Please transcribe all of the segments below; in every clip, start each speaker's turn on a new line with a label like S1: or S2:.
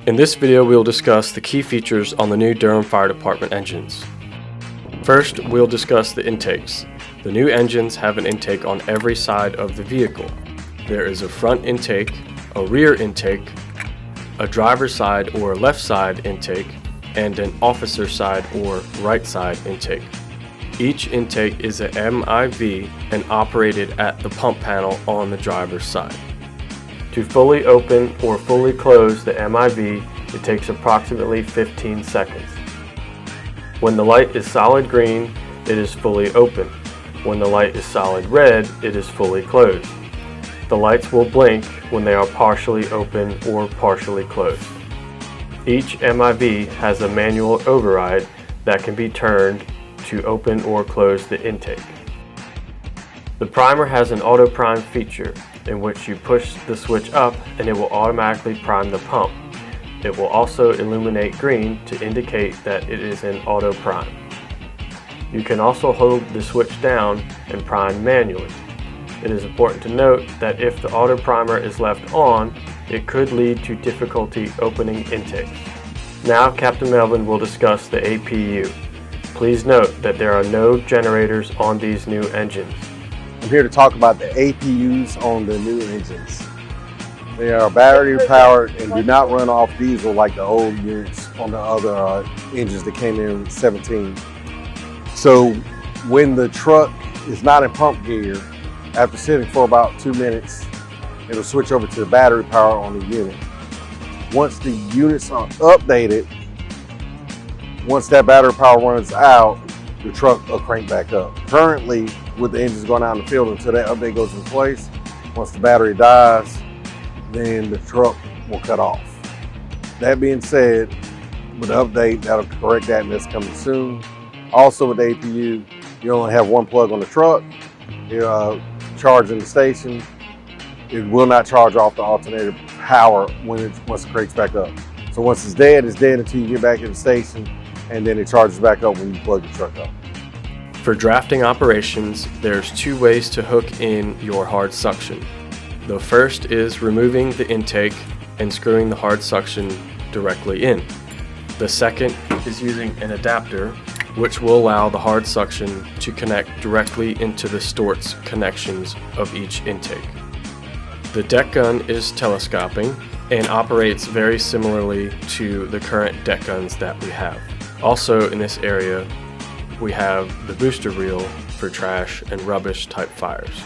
S1: In this video, we'll discuss the key features on the new Durham Fire Department engines. First, we'll discuss the intakes. The new engines have an intake on every side of the vehicle. There is a front intake, a rear intake, a driver's side or left side intake, and an officer side or right side intake. Each intake is a MIV and operated at the pump panel on the driver's side. To fully open or fully close the MIV, it takes approximately 15 seconds. When the light is solid green, it is fully open. When the light is solid red, it is fully closed. The lights will blink when they are partially open or partially closed. Each MIV has a manual override that can be turned to open or close the intake. The primer has an auto prime feature in which you push the switch up and it will automatically prime the pump. It will also illuminate green to indicate that it is in auto prime. You can also hold the switch down and prime manually. It is important to note that if the auto primer is left on, it could lead to difficulty opening intakes. Now Captain Melvin will discuss the APU. Please note that there are no generators on these new engines.
S2: I'm here to talk about the APUs on the new engines. They are battery powered and do not run off diesel like the old units on the other engines that came in 17. So when the truck is not in pump gear, after sitting for about 2 minutes, it'll switch over to the battery power on the unit. Once the units are updated, once that battery power runs out, the truck will crank back up. Currently, with the engines going out in the field until that update goes in place, once the battery dies, then the truck will cut off. That being said, with the update, that'll correct that and that's coming soon. Also with the APU, you only have one plug on the truck. You're charging the station. It will not charge off the alternator power once it cranks back up. So once it's dead until you get back to the station, and then it charges back up when you plug the truck up.
S1: For drafting operations, there's two ways to hook in your hard suction. The first is removing the intake and screwing the hard suction directly in. The second is using an adapter, which will allow the hard suction to connect directly into the Stort's connections of each intake. The deck gun is telescoping and operates very similarly to the current deck guns that we have. Also in this area, we have the booster reel for trash and rubbish type fires.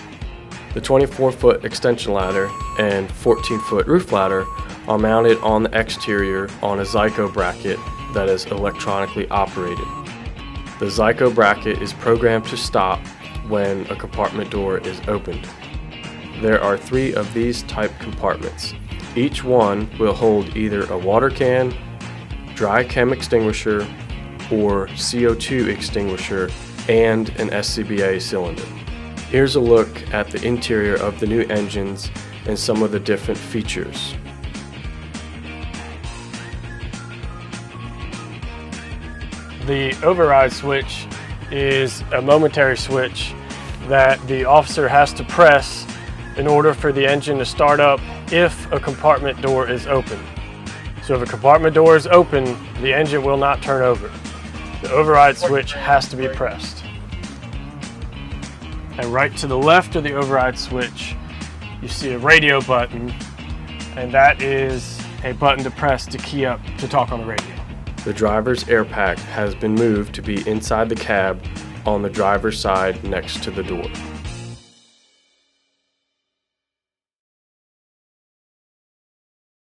S1: The 24-foot extension ladder and 14-foot roof ladder are mounted on the exterior on a Zyco bracket that is electronically operated. The Zyco bracket is programmed to stop when a compartment door is opened. There are 3 of these type compartments. Each one will hold either a water can, dry chem extinguisher, or CO2 extinguisher, and an SCBA cylinder. Here's a look at the interior of the new engines and some of the different features. The override switch is a momentary switch that the officer has to press in order for the engine to start up if a compartment door is open. So if a compartment door is open, the engine will not turn over. The override switch has to be pressed. And right to the left of the override switch, you see a radio button, and that is a button to press to key up to talk on the radio. The driver's air pack has been moved to be inside the cab on the driver's side next to the door.